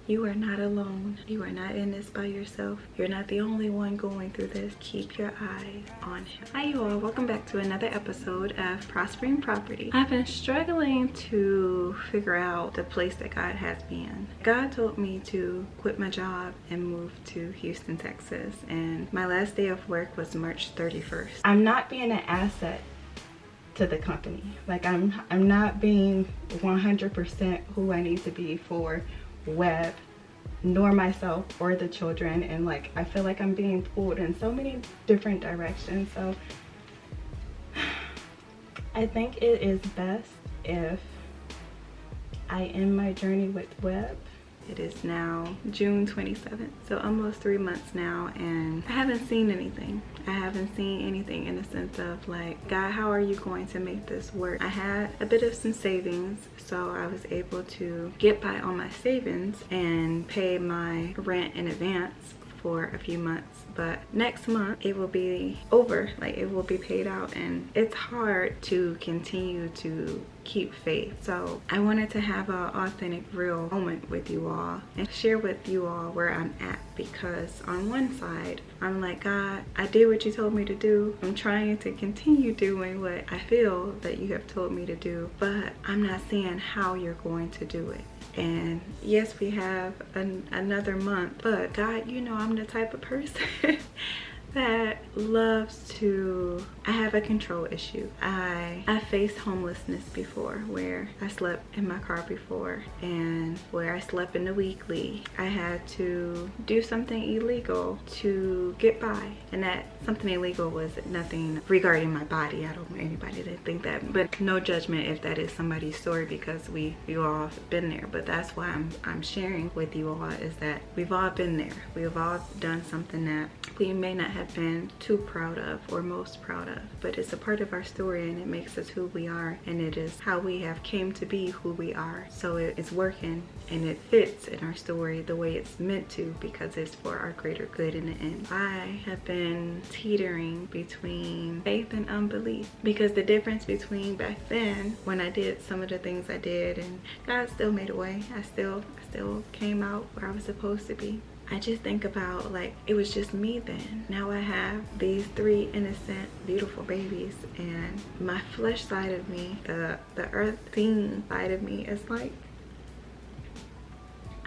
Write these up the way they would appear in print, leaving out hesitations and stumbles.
You are not alone. You are not in this by yourself. You're not the only one going through this. Keep your eyes on him. Hi you all, welcome back to another episode of Prospering Property. I've been struggling to figure out the place that God has me in. God told me to quit my job and move to Houston, Texas, and my last day of work was March 31st. I'm not being an asset to the company. Like I'm not being 100% who I need to be for web, nor myself or the children, and like I feel like I'm being pulled in so many different directions. So I think it is best if I end my journey with web. It is now June 27th, so almost 3 months now, and I haven't seen anything. I haven't seen anything in the sense of like, God, how are you going to make this work? I had a bit of some savings, so I was able to get by on my savings and pay my rent in advance for a few months, but next month it will be over, like it will be paid out, and it's hard to continue to keep faith. So I wanted to have an authentic, real moment with you all and share with you all where I'm at, because on one side I'm like, God, I did what you told me to do. I'm trying to continue doing what I feel that you have told me to do, but I'm not seeing how you're going to do it. And yes, we have another month, but God, you know I'm the type of person that loves to, I have a control issue. I faced homelessness before, where I slept in my car before, and where I slept in the weekly. I had to do something illegal to get by, and that something illegal was nothing regarding my body. I don't want anybody to think that, but no judgment if that is somebody's story, because we all have been there. But that's why I'm sharing with you all, is that we've all been there. We've all done something that we may not have been too proud of or most proud of, but it's a part of our story, and it makes us who we are, and it is how we have came to be who we are. So it's working, and it fits in our story the way it's meant to, because it's for our greater good in the end. I have been teetering between faith and unbelief, because the difference between back then when I did some of the things I did, and God still made a way, I still came out where I was supposed to be. I just think about, like, it was just me then. Now I have these 3 innocent, beautiful babies, and my flesh side of me, the earthing side of me, is like,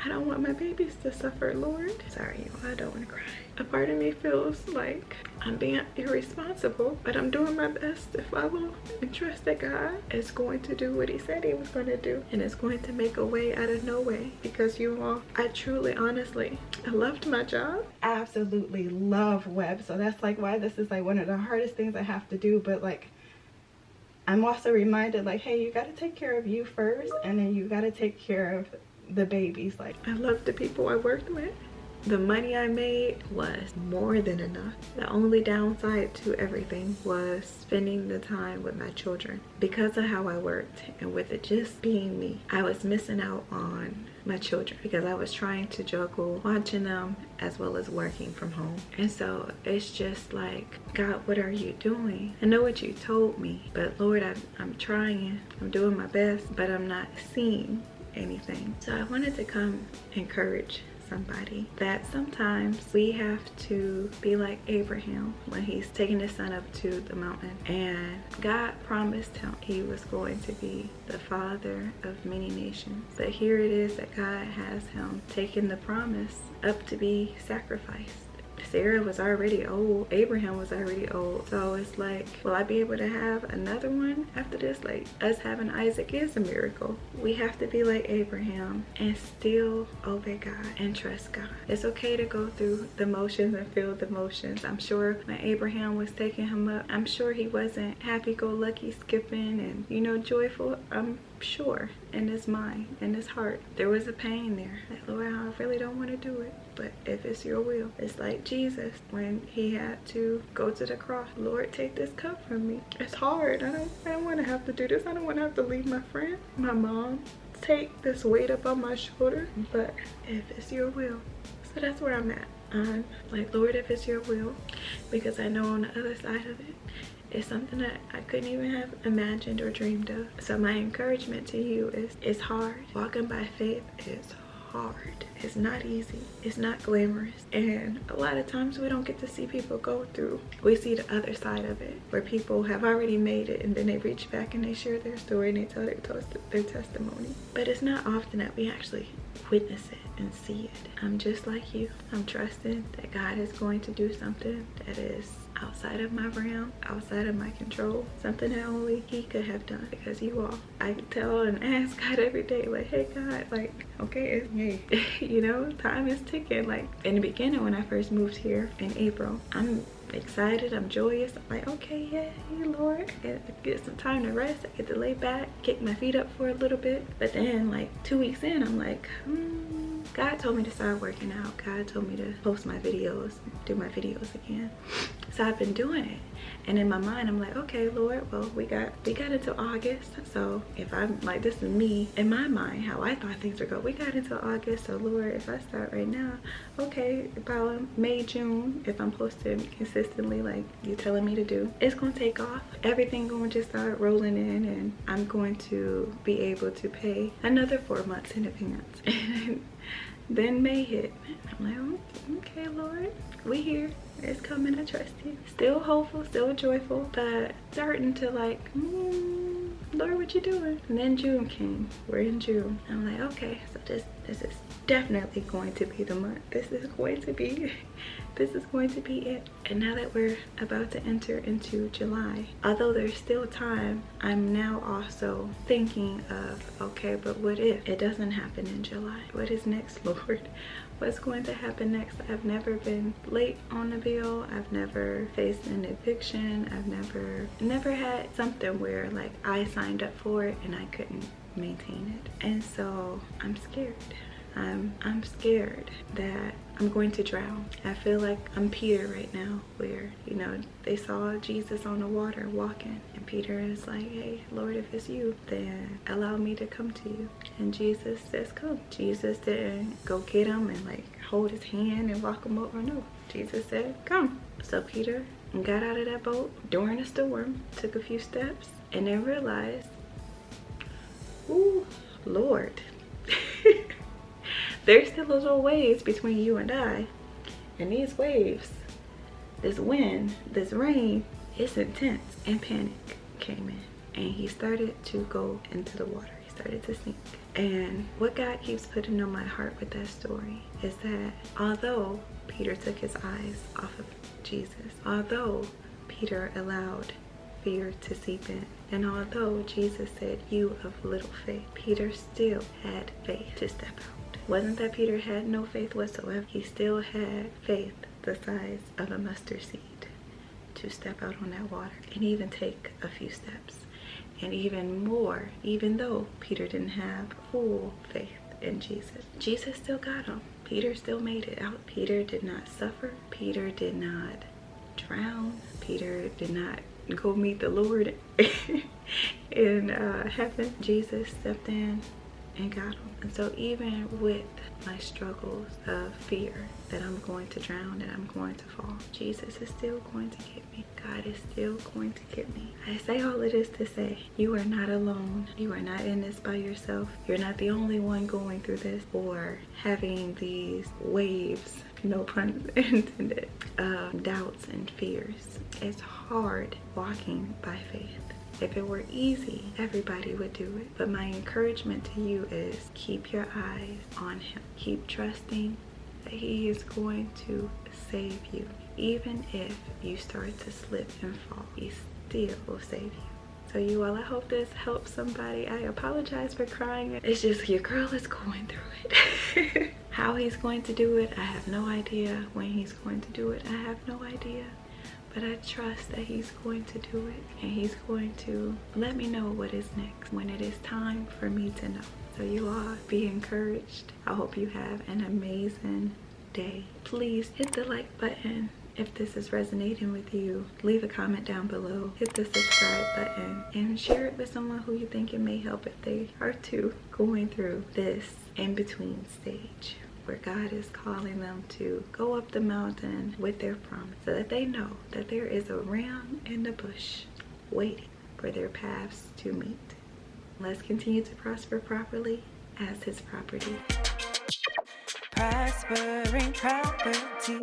I don't want my babies to suffer, Lord. Sorry, I don't want to cry. A part of me feels like I'm being irresponsible, but I'm doing my best to follow and trust that God is going to do what he said he was going to do, and is going to make a way out of no way. Because you all, I truly, honestly, I loved my job. I absolutely love web, so that's like why this is like one of the hardest things I have to do. But like, I'm also reminded, like, hey, you got to take care of you first, and then you got to take care of the babies. Like, I love the people I worked with. The money I made was more than enough. The only downside to everything was spending the time with my children. Because of how I worked, and with it just being me, I was missing out on my children, because I was trying to juggle watching them as well as working from home. And so it's just like, God, what are you doing? I know what you told me, but Lord, I'm trying, I'm doing my best, but I'm not seeing anything. So I wanted to come encourage somebody that sometimes we have to be like Abraham when he's taking his son up to the mountain, and God promised him he was going to be the father of many nations. But here it is that God has him taking the promise up to be sacrificed. Sarah was already old, Abraham was already old, so it's like, will I be able to have another one after this? Like, us having Isaac is a miracle. We have to be like Abraham and still obey God and trust God. It's okay to go through the motions and feel the motions. I'm sure when Abraham was taking him up, I'm sure he wasn't happy-go-lucky skipping and, you know, joyful. I'm sure in his mind, in his heart, there was a pain there. Like, Lord, I really don't want to do it, but if it's your will. It's like Jesus when he had to go to the cross. Lord, take this cup from me. It's hard. I don't want to have to do this. I don't want to have to leave my friend, my mom, take this weight up on my shoulder, but if it's your will. So that's where I'm at. I'm like, Lord, if it's your will, because I know on the other side of it, it's something that I couldn't even have imagined or dreamed of. So my encouragement to you is, it's hard. Walking by faith is hard. It's not easy. It's not glamorous. And a lot of times we don't get to see people go through. We see the other side of it, where people have already made it and then they reach back and they share their story and they tell their testimony. But it's not often that we actually witness it and see it. I'm just like you. I'm trusting that God is going to do something that is outside of my realm, outside of my control, something that only he could have done. Because you all, I tell and ask God every day, like, hey God, like, okay, it's me. You know, time is ticking. Like in the beginning, when I first moved here in April, I'm excited, I'm joyous. I'm like, okay, yay, Lord, I get some time to rest. I get to lay back, kick my feet up for a little bit. But then like 2 weeks in, I'm like, God told me to start working out. God told me to post my videos, do my videos again. So I've been doing it. And in my mind, I'm like, okay, Lord, well, we got until August. So if I'm like, this is me, in my mind, how I thought things would go. We got until August. So Lord, if I start right now, okay, about May, June, if I'm posting consistently like you're telling me to do, it's gonna take off. Everything going to just start rolling in, and I'm going to be able to pay another 4 months in advance. And then May hit. I'm like, oh, okay, Lord, we here. It's coming. I trust you. Still hopeful, still joyful, but starting to like, Lord, what you doing? And then June came. We're in June. I'm like, okay, so this is definitely going to be the month. This is going to be it. And now that we're about to enter into July, although there's still time, I'm now also thinking of, okay, but what if it doesn't happen in July? What is next, Lord? What's going to happen next? I've never been late on a bill. I've never faced an eviction. I've never had something where like I signed up for it and I couldn't maintain it. And so I'm scared. I'm scared that I'm going to drown. I feel like I'm Peter right now, where, you know, they saw Jesus on the water walking, and Peter is like, hey, Lord, if it's you, then allow me to come to you. And Jesus says, come. Jesus didn't go get him and like hold his hand and walk him over. No, Jesus said, come. So Peter got out of that boat during a storm, took a few steps, and then realized, ooh, Lord, there's still a little waves between you and I. And these waves, this wind, this rain, it's intense. And panic came in. And he started to go into the water. He started to sink. And what God keeps putting on my heart with that story is that although Peter took his eyes off of Jesus, although Peter allowed fear to seep in, and although Jesus said, you of little faith, Peter still had faith to step out. Wasn't that Peter had no faith whatsoever. He still had faith the size of a mustard seed to step out on that water and even take a few steps. And even more, even though Peter didn't have full faith in Jesus, Jesus still got him. Peter still made it out. Peter did not suffer. Peter did not drown. Peter did not go meet the Lord in heaven. Jesus stepped in and got him. And so even with my struggles of fear that I'm going to drown, that I'm going to fall, Jesus is still going to get me. God is still going to get me. I say all of this to say, you are not alone. You are not in this by yourself. You're not the only one going through this or having these waves, no pun intended, of doubts and fears. It's hard walking by faith. If it were easy, everybody would do it. But my encouragement to you is keep your eyes on him. Keep trusting that he is going to save you. Even if you start to slip and fall, he still will save you. So you all, I hope this helps somebody. I apologize for crying. It's just your girl is going through it. How he's going to do it, I have no idea. When he's going to do it, I have no idea. But I trust that he's going to do it, and he's going to let me know what is next when it is time for me to know. So you all be encouraged. I hope you have an amazing day. Please hit the like button if this is resonating with you. Leave a comment down below. Hit the subscribe button and share it with someone who you think it may help if they are too going through this in-between stage, where God is calling them to go up the mountain with their promise, so that they know that there is a ram in the bush waiting for their paths to meet. Let's continue to prosper properly as his property. prospering property.